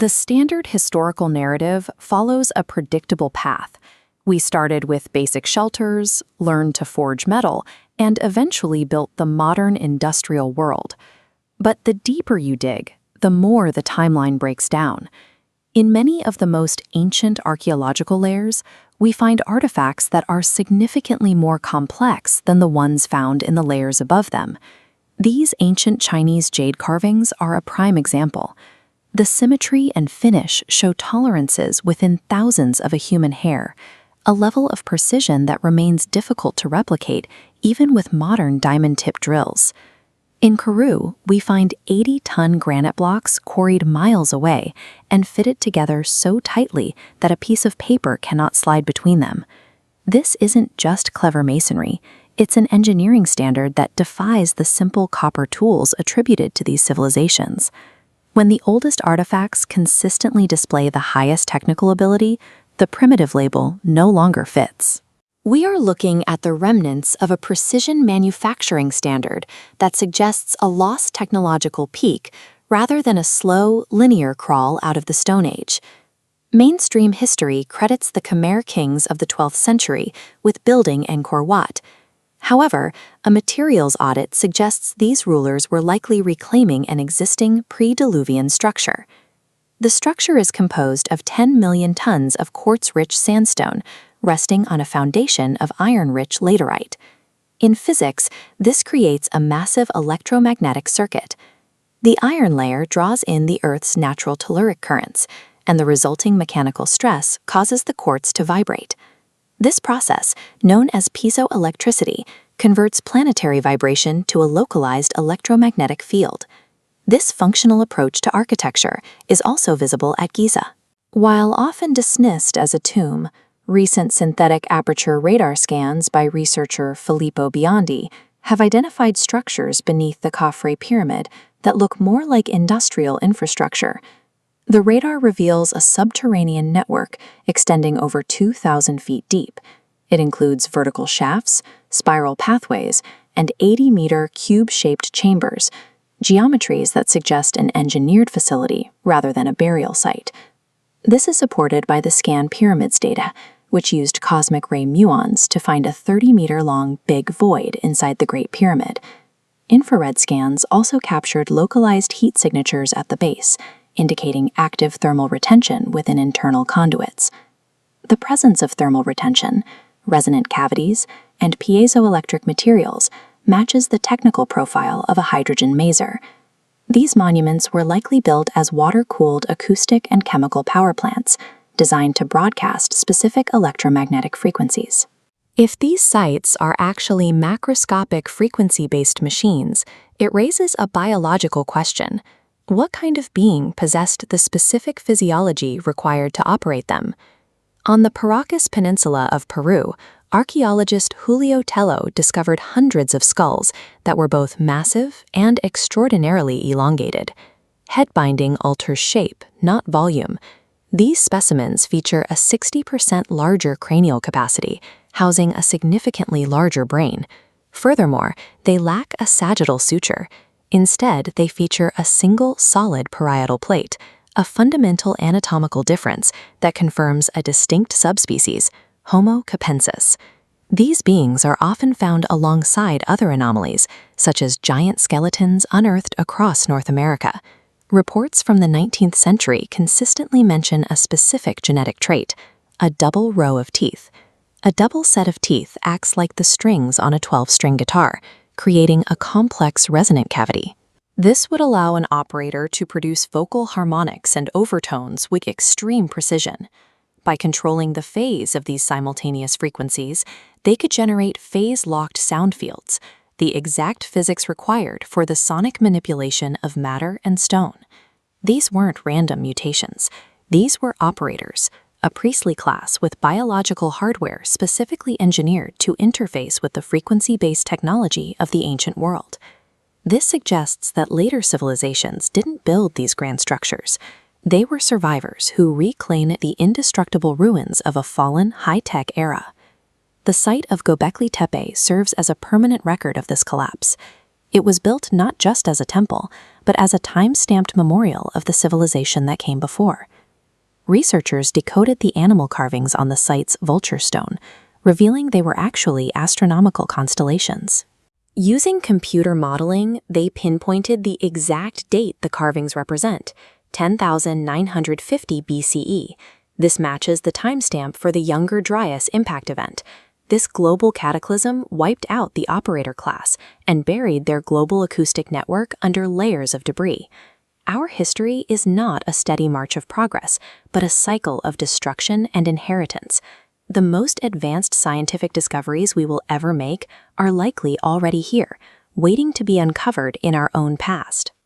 The standard historical narrative follows a predictable path. We started with basic shelters, learned to forge metal, and eventually built the modern industrial world. But the deeper you dig, the more the timeline breaks down. In many of the most ancient archaeological layers, we find artifacts that are significantly more complex than the ones found in the layers above them. These ancient Chinese jade carvings are a prime example. The symmetry and finish show tolerances within thousands of a human hair, a level of precision that remains difficult to replicate even with modern diamond-tip drills. In Peru, we find 80-ton granite blocks quarried miles away and fitted together so tightly that a piece of paper cannot slide between them. This isn't just clever masonry, it's an engineering standard that defies the simple copper tools attributed to these civilizations. When the oldest artifacts consistently display the highest technical ability, the primitive label no longer fits. We are looking at the remnants of a precision manufacturing standard that suggests a lost technological peak rather than a slow, linear crawl out of the Stone Age. Mainstream history credits the Khmer kings of the 12th century with building Angkor Wat. However, a materials audit suggests these rulers were likely reclaiming an existing pre-Diluvian structure. The structure is composed of 10 million tons of quartz-rich sandstone, resting on a foundation of iron-rich laterite. In physics, this creates a massive electromagnetic circuit. The iron layer draws in the Earth's natural telluric currents, and the resulting mechanical stress causes the quartz to vibrate. This process, known as piezoelectricity, converts planetary vibration to a localized electromagnetic field. This functional approach to architecture is also visible at Giza. While often dismissed as a tomb, recent synthetic aperture radar scans by researcher Filippo Biondi have identified structures beneath the Khafre pyramid that look more like industrial infrastructure. The radar reveals a subterranean network extending over 2,000 feet deep. It includes vertical shafts, spiral pathways, and 80-meter cube-shaped chambers, geometries that suggest an engineered facility rather than a burial site. This is supported by the scan pyramids data, which used cosmic ray muons to find a 30-meter-long big void inside the Great Pyramid. Infrared scans also captured localized heat signatures at the base, indicating active thermal retention within internal conduits. The presence of thermal retention, resonant cavities, and piezoelectric materials matches the technical profile of a hydrogen maser. These monuments were likely built as water-cooled acoustic and chemical power plants, designed to broadcast specific electromagnetic frequencies. If these sites are actually macroscopic frequency-based machines, it raises a biological question. What kind of being possessed the specific physiology required to operate them? On the Paracas Peninsula of Peru, archaeologist Julio Tello discovered hundreds of skulls that were both massive and extraordinarily elongated. Head binding alters shape, not volume. These specimens feature a 60% larger cranial capacity, housing a significantly larger brain. Furthermore, they lack a sagittal suture. Instead, they feature a single solid parietal plate, a fundamental anatomical difference that confirms a distinct subspecies, Homo capensis. These beings are often found alongside other anomalies, such as giant skeletons unearthed across North America. Reports from the 19th century consistently mention a specific genetic trait, a double row of teeth. A double set of teeth acts like the strings on a 12-string guitar, creating a complex resonant cavity. This would allow an operator to produce vocal harmonics and overtones with extreme precision. By controlling the phase of these simultaneous frequencies, they could generate phase-locked sound fields, the exact physics required for the sonic manipulation of matter and stone. These weren't random mutations. These were operators, a priestly class with biological hardware specifically engineered to interface with the frequency-based technology of the ancient world. This suggests that later civilizations didn't build these grand structures. They were survivors who reclaim the indestructible ruins of a fallen, high-tech era. The site of Gobekli Tepe serves as a permanent record of this collapse. It was built not just as a temple, but as a time-stamped memorial of the civilization that came before. Researchers decoded the animal carvings on the site's vulture stone, revealing they were actually astronomical constellations. Using computer modeling, they pinpointed the exact date the carvings represent, 10,950 BCE. This matches the timestamp for the Younger Dryas impact event. This global cataclysm wiped out the operator class and buried their global acoustic network under layers of debris. Our history is not a steady march of progress, but a cycle of destruction and inheritance. The most advanced scientific discoveries we will ever make are likely already here, waiting to be uncovered in our own past.